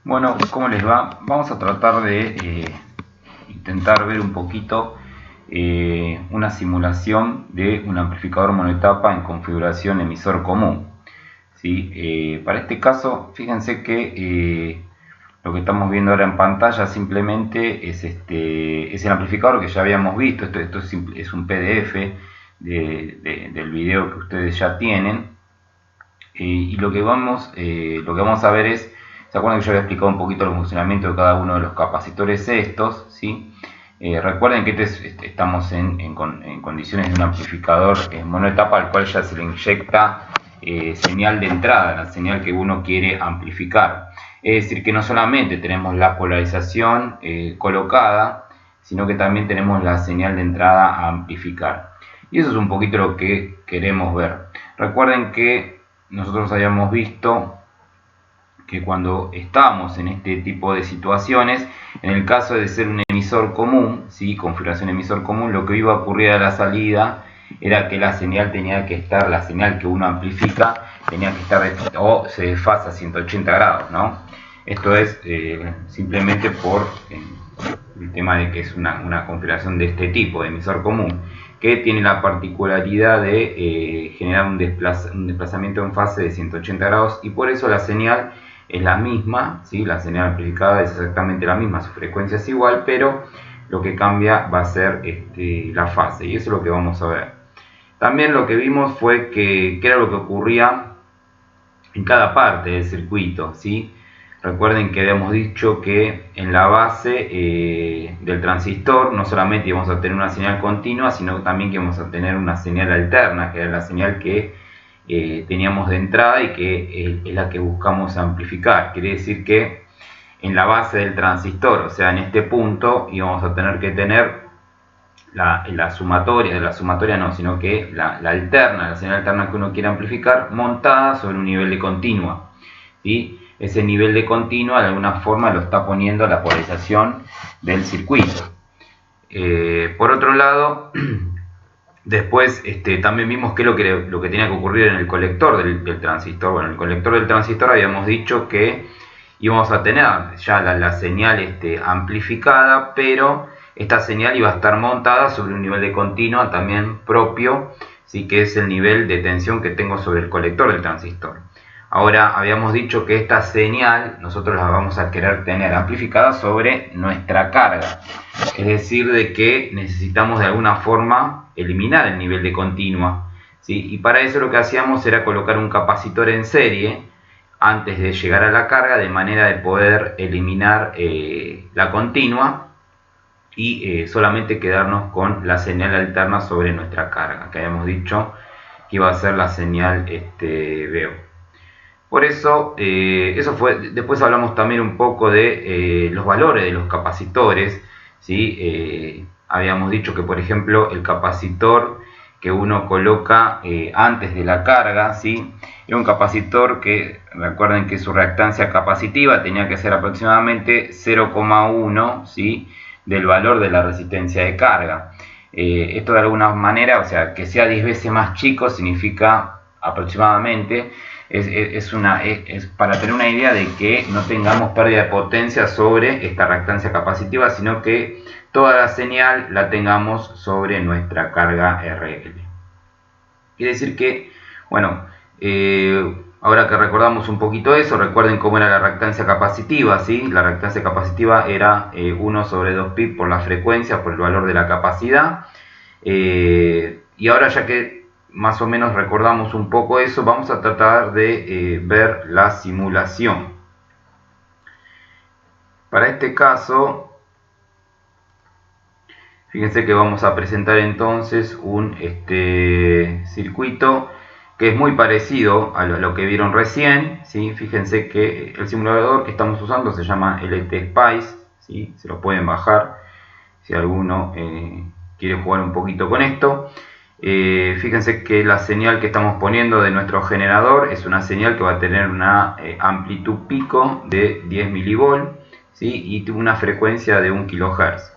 Bueno, ¿cómo les va? Vamos a tratar de intentar ver un poquito una simulación de un amplificador monoetapa en configuración emisor común. ¿Sí? Para este caso, fíjense que lo que estamos viendo ahora en pantalla simplemente es el amplificador que ya habíamos visto. Esto es un PDF del video que ustedes ya tienen. Y lo que vamos a ver es, ¿se acuerdan que yo había explicado un poquito el funcionamiento de cada uno de los capacitores estos? ¿Sí? Recuerden que estamos en condiciones de un amplificador monoetapa al cual ya se le inyecta señal de entrada, la señal que uno quiere amplificar. Es decir, que no solamente tenemos la polarización colocada, sino que también tenemos la señal de entrada a amplificar. Y eso es un poquito lo que queremos ver. Recuerden que nosotros habíamos visto que cuando estamos en este tipo de situaciones, en el caso de ser un emisor común, ¿sí? Configuración emisor común, lo que iba a ocurrir a la salida era que la señal tenía que estar, la señal que uno amplifica, tenía que estar o se desfasa a 180 grados, ¿no? Esto es simplemente por el tema de que es una configuración de este tipo, de emisor común, que tiene la particularidad de generar un desplazamiento en fase de 180 grados, y por eso la señal es la misma, ¿sí? La señal amplificada es exactamente la misma, su frecuencia es igual, pero lo que cambia va a ser la fase, y eso es lo que vamos a ver. También lo que vimos fue que qué era lo que ocurría en cada parte del circuito, ¿sí? Recuerden que habíamos dicho que en la base del transistor no solamente íbamos a tener una señal continua, sino también que íbamos a tener una señal alterna, que era la señal que teníamos de entrada y que es la que buscamos amplificar. Quiere decir que en la base del transistor, o sea, en este punto, íbamos a tener que tener la sumatoria no, sino que la alterna, la señal alterna que uno quiere amplificar, montada sobre un nivel de continua, ¿sí? Ese nivel de continua de alguna forma lo está poniendo la polarización del circuito. Por otro lado, después también vimos que lo que tenía que ocurrir en el colector del transistor. Bueno, en el colector del transistor habíamos dicho que íbamos a tener ya la señal amplificada, pero esta señal iba a estar montada sobre un nivel de continua también propio, ¿sí? Que es el nivel de tensión que tengo sobre el colector del transistor. Ahora, habíamos dicho que esta señal nosotros la vamos a querer tener amplificada sobre nuestra carga. Es decir, de que necesitamos de alguna forma eliminar el nivel de continua, ¿sí? Y para eso lo que hacíamos era colocar un capacitor en serie antes de llegar a la carga, de manera de poder eliminar la continua y solamente quedarnos con la señal alterna sobre nuestra carga, que habíamos dicho que iba a ser la señal VO. Por eso, después hablamos también un poco de los valores de los capacitores, ¿sí? Habíamos dicho que, por ejemplo, el capacitor que uno coloca antes de la carga, ¿sí? Era un capacitor que, recuerden que su reactancia capacitiva tenía que ser aproximadamente 0,1, ¿sí? Del valor de la resistencia de carga. Esto de alguna manera, o sea, que sea 10 veces más chico significa aproximadamente, es para tener una idea de que no tengamos pérdida de potencia sobre esta reactancia capacitiva, sino que toda la señal la tengamos sobre nuestra carga RL. Quiere decir que, bueno, ahora que recordamos un poquito eso, recuerden cómo era la reactancia capacitiva, ¿sí? La reactancia capacitiva era 1 sobre 2 pi por la frecuencia, por el valor de la capacidad. Y ahora, ya que más o menos recordamos un poco eso, vamos a tratar de ver la simulación. Para este caso, fíjense que vamos a presentar entonces un circuito que es muy parecido a lo que vieron recién, ¿sí? Fíjense que el simulador que estamos usando se llama LTSpice, ¿sí? Se lo pueden bajar si alguno quiere jugar un poquito con esto. Fíjense que la señal que estamos poniendo de nuestro generador es una señal que va a tener una amplitud pico de 10 milivolts, ¿sí? Y una frecuencia de 1 kHz.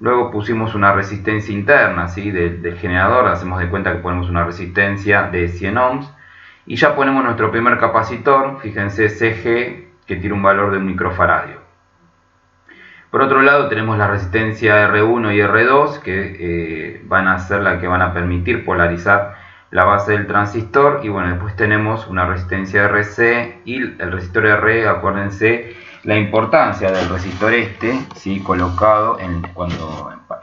Luego pusimos una resistencia interna, ¿sí? del generador. Hacemos de cuenta que ponemos una resistencia de 100 ohms. Y ya ponemos nuestro primer capacitor, fíjense, CG, que tiene un valor de 1 microfaradio. Por otro lado tenemos la resistencia R1 y R2 que van a ser las que van a permitir polarizar la base del transistor, y bueno, después tenemos una resistencia RC y el resistor R. Acuérdense la importancia del resistor ¿sí? Colocado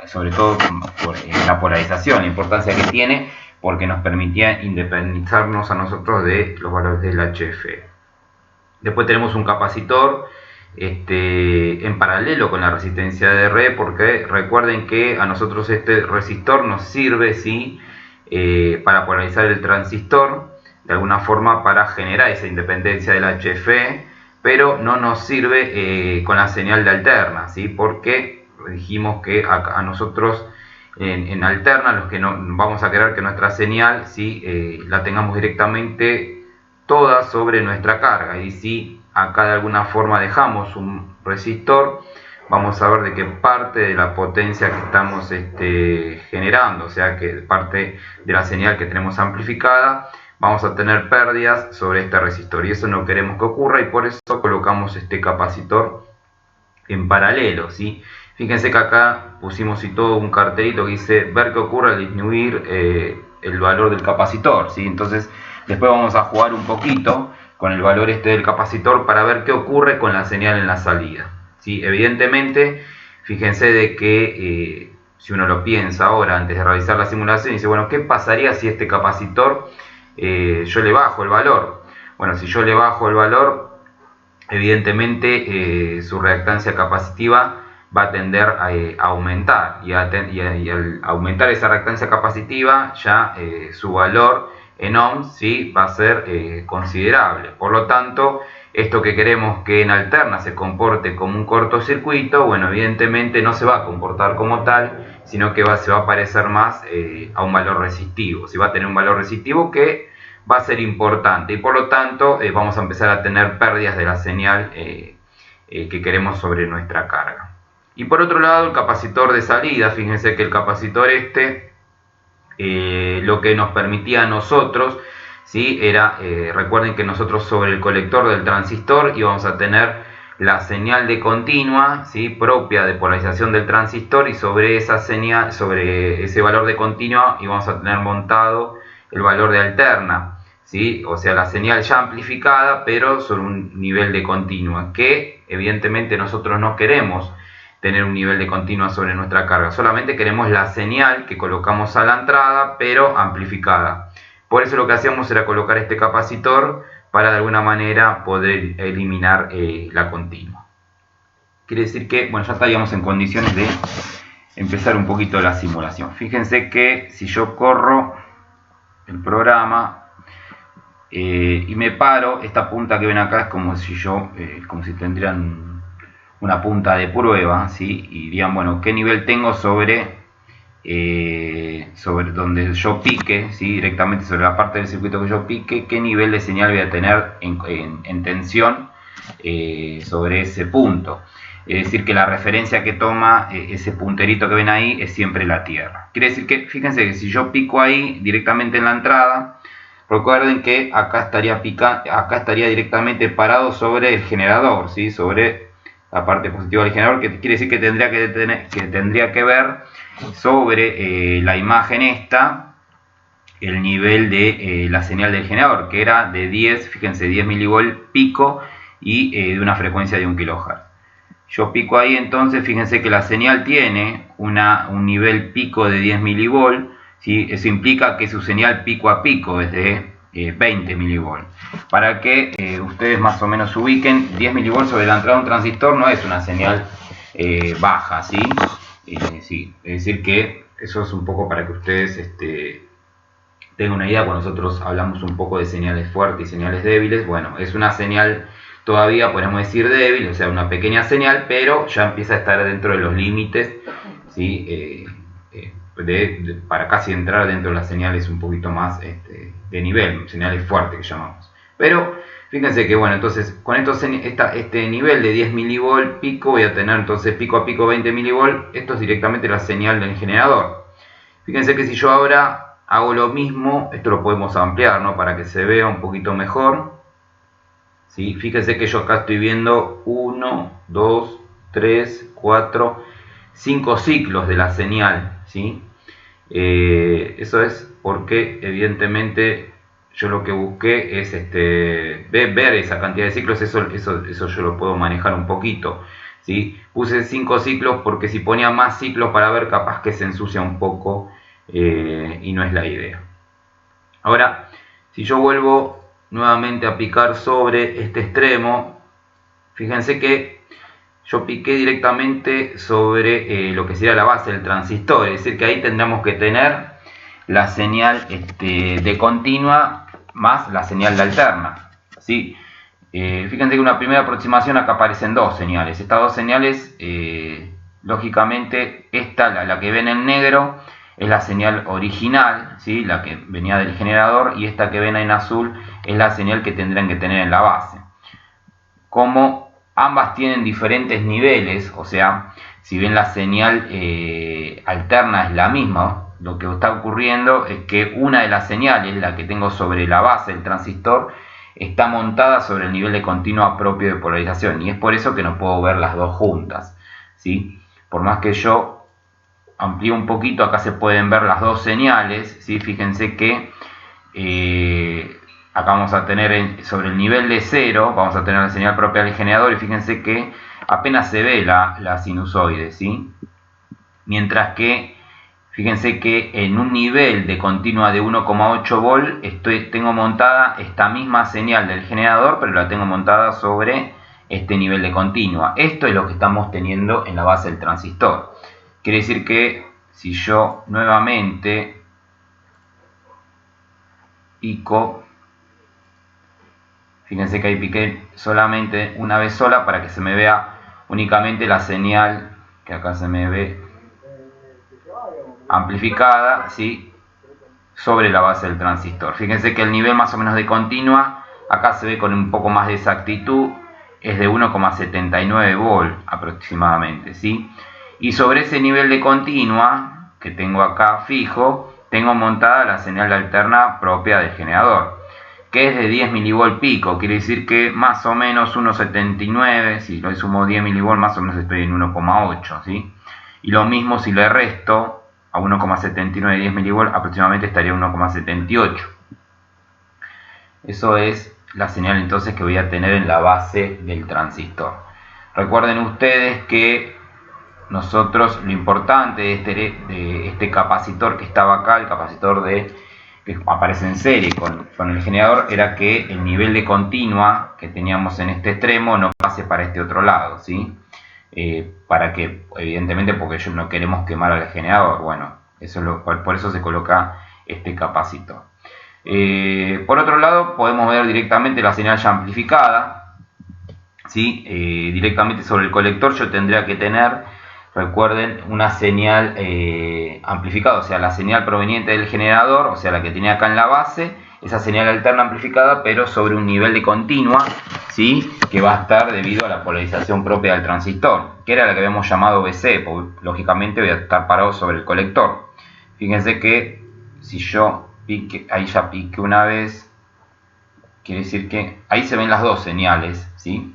sobre todo en la polarización, la importancia que tiene, porque nos permitía independizarnos a nosotros de los valores del HF. Después tenemos un capacitor en paralelo con la resistencia de R, porque recuerden que a nosotros este resistor nos sirve, ¿sí? Para polarizar el transistor, de alguna forma para generar esa independencia del HF, pero no nos sirve con la señal de alterna, ¿sí? Porque dijimos que a nosotros en alterna, los que no vamos a querer que nuestra señal, ¿sí? La tengamos directamente toda sobre nuestra carga, y si acá de alguna forma dejamos un resistor, vamos a ver de qué parte de la potencia que estamos generando, o sea que parte de la señal que tenemos amplificada, vamos a tener pérdidas sobre este resistor, y eso no queremos que ocurra, y por eso colocamos este capacitor en paralelo, ¿sí? Fíjense que acá pusimos y todo un cartelito que dice ver qué ocurre al disminuir el valor del capacitor, ¿sí? Entonces después vamos a jugar un poquito con el valor del capacitor para ver qué ocurre con la señal en la salida, ¿sí? Evidentemente, fíjense de que si uno lo piensa ahora antes de realizar la simulación, dice, bueno, ¿qué pasaría si este capacitor yo le bajo el valor? Bueno, si yo le bajo el valor, evidentemente su reactancia capacitiva va a tender a aumentar, y al aumentar esa reactancia capacitiva, ya su valor en ohms, ¿sí? Va a ser considerable. Por lo tanto, esto que queremos que en alterna se comporte como un cortocircuito, bueno, evidentemente no se va a comportar como tal, sino que se va a parecer más a un valor resistivo. Si va a tener un valor resistivo que va a ser importante, y por lo tanto vamos a empezar a tener pérdidas de la señal que queremos sobre nuestra carga. Y por otro lado, el capacitor de salida, fíjense que el capacitor lo que nos permitía a nosotros, ¿sí? Era, recuerden que nosotros sobre el colector del transistor íbamos a tener la señal de continua, ¿sí? Propia de polarización del transistor, y sobre esa señal, sobre ese valor de continua, íbamos a tener montado el valor de alterna, ¿sí? O sea, la señal ya amplificada, pero sobre un nivel de continua, que evidentemente nosotros no queremos tener un nivel de continua sobre nuestra carga, solamente queremos la señal que colocamos a la entrada, pero amplificada. Por eso lo que hacíamos era colocar este capacitor para de alguna manera poder eliminar la continua. Quiere decir que, bueno, ya estaríamos en condiciones de empezar un poquito la simulación. Fíjense que si yo corro el programa y me paro, esta punta que ven acá es como si tendrían una punta de prueba, ¿sí? Y dirían, bueno, ¿qué nivel tengo sobre donde yo pique, ¿sí? Directamente sobre la parte del circuito que yo pique, qué nivel de señal voy a tener en tensión sobre ese punto? Es decir, que la referencia que toma ese punterito que ven ahí es siempre la tierra. Quiere decir que, fíjense que si yo pico ahí directamente en la entrada, recuerden que acá estaría directamente parado sobre el generador, ¿sí? Sobre la parte positiva del generador, que quiere decir que tendría que ver sobre la imagen el nivel de la señal del generador, que era de 10, fíjense, 10 milivolt pico, y de una frecuencia de 1 kHz. Yo pico ahí, entonces fíjense que la señal tiene un nivel pico de 10 milivolt, ¿sí? Eso implica que su señal pico a pico es de 20 milivolts. Para que ustedes más o menos ubiquen, 10 milivolts sobre la entrada de un transistor no es una señal baja, ¿sí? Sí, es decir que eso es un poco para que ustedes tengan una idea. Cuando nosotros hablamos un poco de señales fuertes y señales débiles, bueno, es una señal todavía, podemos decir, débil, o sea, una pequeña señal, pero ya empieza a estar dentro de los límites, ¿sí? Para casi entrar dentro de las señales un poquito más de nivel, señales fuertes que llamamos. Pero fíjense que, bueno, entonces con este nivel de 10 milivolt pico, voy a tener entonces pico a pico 20 milivolt. Esto es directamente la señal del generador. Fíjense que si yo ahora hago lo mismo, esto lo podemos ampliar, ¿no? Para que se vea un poquito mejor. ¿sí? Fíjense que yo acá estoy viendo 1, 2, 3, 4, 5 ciclos de la señal, ¿sí? Eso es porque evidentemente yo lo que busqué es ver esa cantidad de ciclos. Eso yo lo puedo manejar un poquito, ¿sí? Puse 5 ciclos porque si ponía más ciclos para ver, capaz que se ensucia un poco, y no es la idea. Ahora, si yo vuelvo nuevamente a picar sobre este extremo, fíjense que yo piqué directamente sobre lo que sería la base del transistor, es decir que ahí tendríamos que tener la señal de continua más la señal de alterna, ¿sí? Fíjense que una primera aproximación, acá aparecen dos señales. Estas dos señales, lógicamente, esta, la que ven en negro, es la señal original, ¿sí? La que venía del generador, y esta que ven en azul es la señal que tendrán que tener en la base. Como ambas tienen diferentes niveles, o sea, si bien la señal alterna es la misma, lo que está ocurriendo es que una de las señales, la que tengo sobre la base del transistor, está montada sobre el nivel de continua propio de polarización, y es por eso que no puedo ver las dos juntas, ¿sí? Por más que yo amplíe un poquito, acá se pueden ver las dos señales, ¿sí? Fíjense que acá vamos a tener sobre el nivel de 0, vamos a tener la señal propia del generador, y fíjense que apenas se ve la sinusoide, ¿sí? Mientras que fíjense que en un nivel de continua de 1,8 volt tengo montada esta misma señal del generador, pero la tengo montada sobre este nivel de continua. Esto es lo que estamos teniendo en la base del transistor. Quiere decir que si yo nuevamente pico, fíjense que ahí piqué solamente una vez sola para que se me vea únicamente la señal, que acá se me ve amplificada, ¿sí? Sobre la base del transistor. Fíjense que el nivel más o menos de continua, acá se ve con un poco más de exactitud, es de 1,79 volt aproximadamente, ¿sí? Y sobre ese nivel de continua que tengo acá fijo, tengo montada la señal alterna propia del generador, que es de 10 milivolt pico. Quiere decir que más o menos 1,79, si lo sumo 10 milivolt, más o menos estoy en 1,8, ¿sí? Y lo mismo si le resto a 1,79 10 milivolt, aproximadamente estaría 1,78. Eso es la señal entonces que voy a tener en la base del transistor. Recuerden ustedes que nosotros, lo importante de este capacitor que estaba acá, el capacitor que aparece en serie con el generador, era que el nivel de continua que teníamos en este extremo no pase para este otro lado, ¿sí? Para que, evidentemente, porque no queremos quemar al generador. Bueno, por eso se coloca este capacitor. Por otro lado, podemos ver directamente la señal ya amplificada, ¿sí? Directamente sobre el colector yo tendría que tener, recuerden, una señal amplificada, o sea, la señal proveniente del generador, o sea, la que tenía acá en la base, esa señal alterna amplificada, pero sobre un nivel de continua, ¿sí? Que va a estar debido a la polarización propia del transistor, que era la que habíamos llamado BC, porque lógicamente voy a estar parado sobre el colector. Fíjense que si yo pique, ahí ya pique una vez, quiere decir que ahí se ven las dos señales, ¿sí?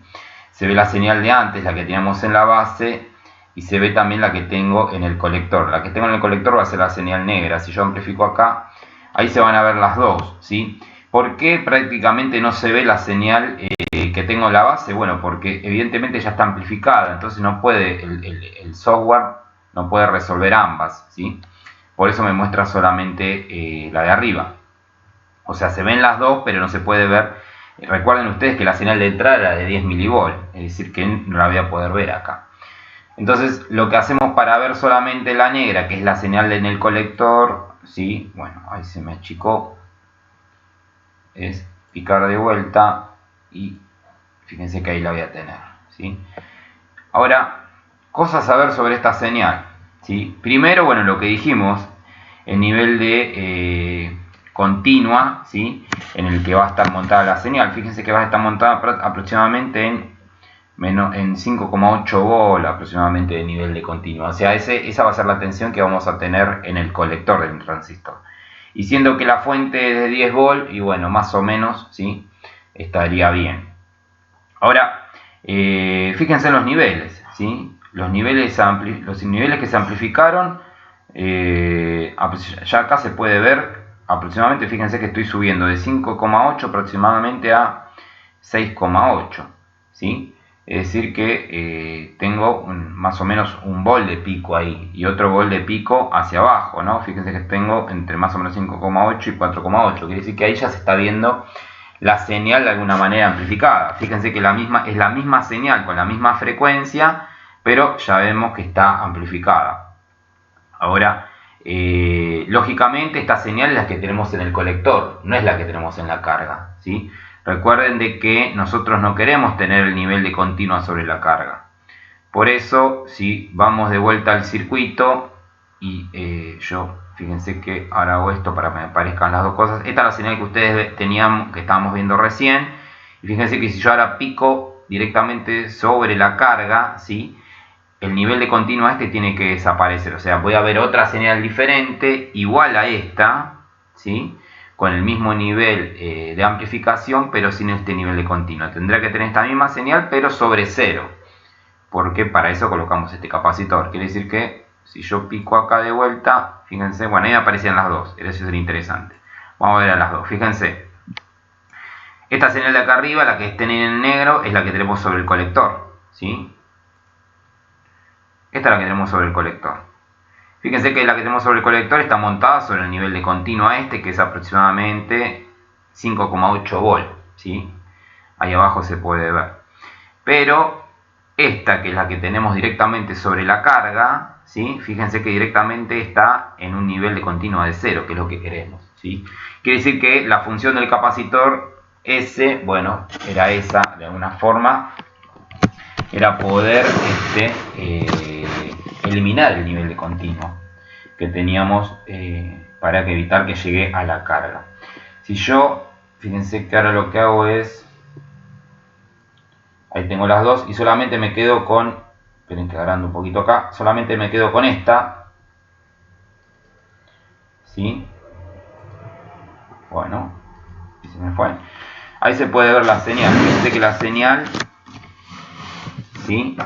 Se ve la señal de antes, la que teníamos en la base, y se ve también la que tengo en el colector. La que tengo en el colector va a ser la señal negra. Si yo amplifico acá, ahí se van a ver las dos, ¿sí? ¿Por qué prácticamente no se ve la señal que tengo en la base? Bueno, porque evidentemente ya está amplificada, entonces no puede, el software no puede resolver ambas, ¿sí? Por eso me muestra solamente la de arriba. O sea, se ven las dos, pero no se puede ver. Recuerden ustedes que la señal de entrada era de 10 milivolt, es decir, que no la voy a poder ver acá. Entonces, lo que hacemos para ver solamente la negra, que es la señal en el colector, ¿sí? Bueno, ahí se me achicó, es picar de vuelta y fíjense que ahí la voy a tener, ¿sí? Ahora, cosas a ver sobre esta señal, ¿sí? Primero, bueno, lo que dijimos, el nivel de continua, ¿sí? En el que va a estar montada la señal. Fíjense que va a estar montada aproximadamente en 5,8 volt aproximadamente de nivel de continua. O sea, esa va a ser la tensión que vamos a tener en el colector del transistor. Y siendo que la fuente es de 10 volt, y bueno, más o menos, ¿sí? Estaría bien. Ahora, fíjense en los niveles, ¿sí? Los niveles que se amplificaron, ya acá se puede ver aproximadamente, fíjense que estoy subiendo de 5,8 aproximadamente a 6,8, ¿sí? Es decir que tengo más o menos un volt de pico ahí y otro volt de pico hacia abajo, ¿no? Fíjense que tengo entre más o menos 5,8 y 4,8, quiere decir que ahí ya se está viendo la señal de alguna manera amplificada. Fíjense que es la misma señal con la misma frecuencia, pero ya vemos que está amplificada. Ahora, lógicamente esta señal es la que tenemos en el colector, no es la que tenemos en la carga, ¿sí? Recuerden de que nosotros no queremos tener el nivel de continua sobre la carga. Por eso, si vamos de vuelta al circuito y fíjense que ahora hago esto para que me parezcan las dos cosas. Esta es la señal que ustedes tenían, que estábamos viendo recién. Y fíjense que si yo ahora pico directamente sobre la carga, ¿sí?, el nivel de continua tiene que desaparecer. O sea, voy a ver otra señal diferente, igual a esta, ¿sí?, con el mismo nivel de amplificación, pero sin este nivel de continua. Tendrá que tener esta misma señal, pero sobre cero. Porque para eso colocamos este capacitor. Quiere decir que si yo pico acá de vuelta, fíjense, bueno, ahí me aparecían las dos. Eso sería interesante. Vamos a ver a las dos. Fíjense. Esta señal de acá arriba, la que está en negro, es la que tenemos sobre el colector, ¿sí? Esta es la que tenemos sobre el colector. Fíjense que la que tenemos sobre el colector está montada sobre el nivel de continua que es aproximadamente 5,8 volt, ¿sí? Ahí abajo se puede ver. Pero esta, que es la que tenemos directamente sobre la carga, ¿sí?, fíjense que directamente está en un nivel de continua de 0, que es lo que queremos, ¿sí? Quiere decir que la función del capacitor S, bueno, era esa, de alguna forma, era poder eliminar el nivel de continuo que teníamos para evitar que llegue a la carga. Si yo, fíjense que ahora lo que hago es, ahí tengo las dos y solamente me quedo con, esperen que agrando un poquito acá, solamente me quedo con esta, ¿sí? Bueno, se me fue. Ahí se puede ver la señal. Fíjense que la señal, ¿sí?,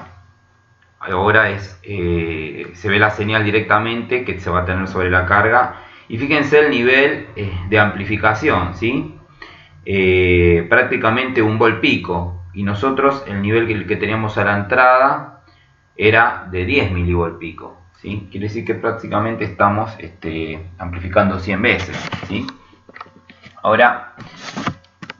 ahora se ve la señal directamente que se va a tener sobre la carga. Y fíjense el nivel de amplificación, ¿sí? Prácticamente un volt pico. Y nosotros el nivel que teníamos a la entrada era de 10 milivolt pico, ¿sí? Quiere decir que prácticamente estamos amplificando 100 veces, ¿sí? Ahora,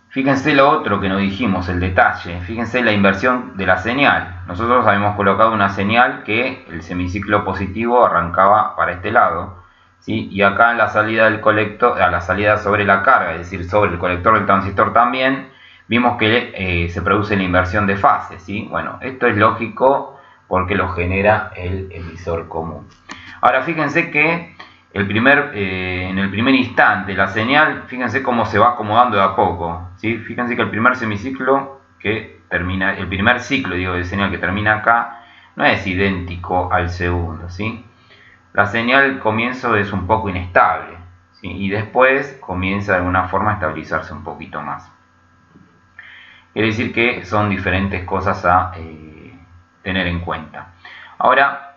fíjense lo otro que nos dijimos, el detalle. Fíjense la inversión de la señal. Nosotros habíamos colocado una señal que el semiciclo positivo arrancaba para este lado, ¿sí? Y acá en la salida del colector, a la salida sobre la carga, es decir, sobre el colector del transistor también, vimos que se produce la inversión de fase, ¿sí? Bueno, esto es lógico porque lo genera el emisor común. Ahora fíjense que en el primer instante la señal, fíjense cómo se va acomodando de a poco, ¿sí? Fíjense que el primer semiciclo que termina, el primer ciclo, digo, de señal que termina acá, no es idéntico al segundo, ¿sí? La señal al comienzo es un poco inestable, ¿sí? Y después comienza de alguna forma a estabilizarse un poquito más. Quiere decir que son diferentes cosas a tener en cuenta. Ahora,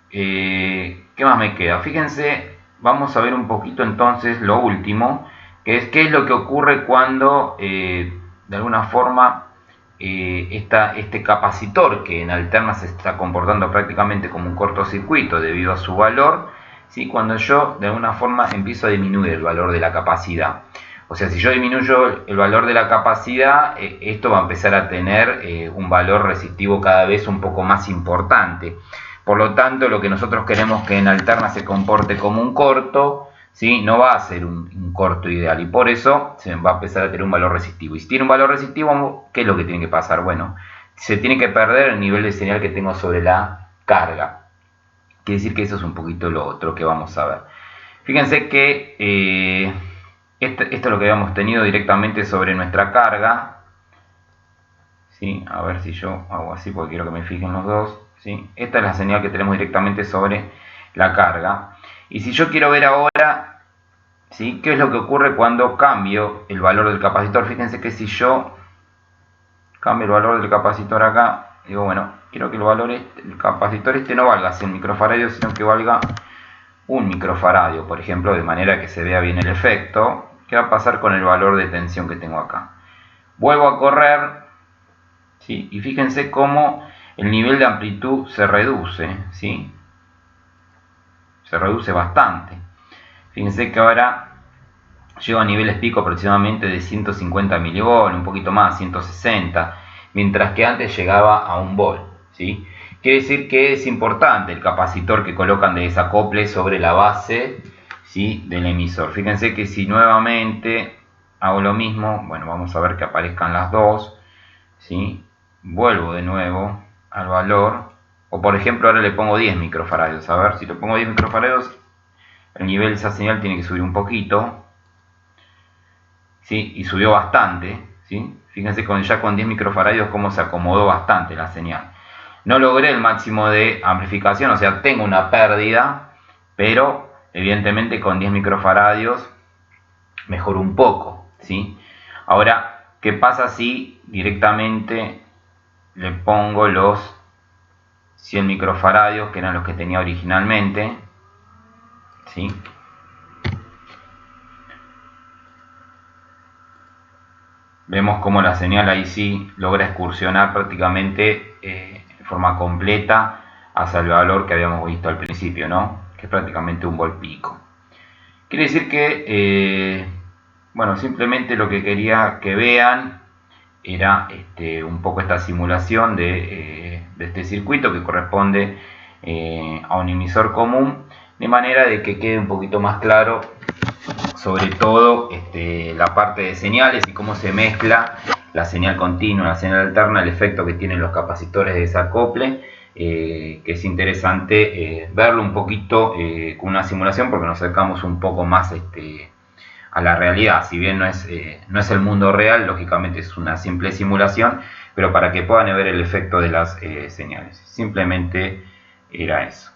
¿qué más me queda? Fíjense, vamos a ver un poquito entonces lo último, que es qué es lo que ocurre cuando de alguna forma este capacitor que en alterna se está comportando prácticamente como un cortocircuito debido a su valor, ¿sí?, cuando yo de alguna forma empiezo a disminuir el valor de la capacidad. O sea, si yo disminuyo el valor de la capacidad, esto va a empezar a tener un valor resistivo cada vez un poco más importante. Por lo tanto, lo que nosotros queremos que en alterna se comporte como un corto, ¿sí?, no va a ser un corto ideal, y por eso se va a empezar a tener un valor resistivo. Y si tiene un valor resistivo, ¿qué es lo que tiene que pasar? Bueno, se tiene que perder el nivel de señal que tengo sobre la carga. Quiere decir que eso es un poquito lo otro que vamos a ver. Fíjense que esto es lo que habíamos tenido directamente sobre nuestra carga, ¿sí? A ver si yo hago así porque quiero que me fijen los dos, ¿sí? Esta es la señal que tenemos directamente sobre la carga. Y si yo quiero ver ahora, ¿sí?, qué es lo que ocurre cuando cambio el valor del capacitor. Fíjense que si yo cambio el valor del capacitor acá. Digo, bueno, quiero que el capacitor no valga 100 microfaradios, sino que valga 1 microfaradio, por ejemplo, de manera que se vea bien el efecto. ¿Qué va a pasar con el valor de tensión que tengo acá? Vuelvo a correr, ¿sí? Y fíjense cómo el nivel de amplitud se reduce, ¿sí? Se reduce bastante. Fíjense que ahora llego a niveles pico aproximadamente de 150 milivolts, un poquito más, 160, mientras que antes llegaba a 1 volt, ¿sí? Quiere decir que es importante el capacitor que colocan de desacople sobre la base, ¿sí?, del emisor. Fíjense que si nuevamente hago lo mismo, bueno, vamos a ver que aparezcan las dos, ¿sí? Vuelvo de nuevo al valor, o por ejemplo ahora le pongo 10 microfaradios. A ver, si le pongo 10 microfaradios, el nivel de esa señal tiene que subir un poquito, ¿sí? Y subió bastante, ¿sí? Fíjense ya con 10 microfaradios cómo se acomodó bastante la señal. No logré el máximo de amplificación, o sea, tengo una pérdida, pero evidentemente con 10 microfaradios mejoró un poco, ¿sí? Ahora, ¿qué pasa si directamente le pongo los 100 microfaradios, que eran los que tenía originalmente, ¿sí? Vemos cómo la señal ahí sí logra excursionar prácticamente de forma completa hacia el valor que habíamos visto al principio, ¿no? Que es prácticamente 1 volt pico. Quiere decir que, bueno, simplemente lo que quería que vean era un poco esta simulación de este circuito que corresponde a un emisor común, de manera de que quede un poquito más claro, sobre todo la parte de señales y cómo se mezcla la señal continua, la señal alterna, el efecto que tienen los capacitores de desacople, que es interesante verlo un poquito con una simulación, porque nos acercamos un poco más a la realidad. Si bien no es el mundo real, lógicamente es una simple simulación, pero para que puedan ver el efecto de las señales. Simplemente era eso.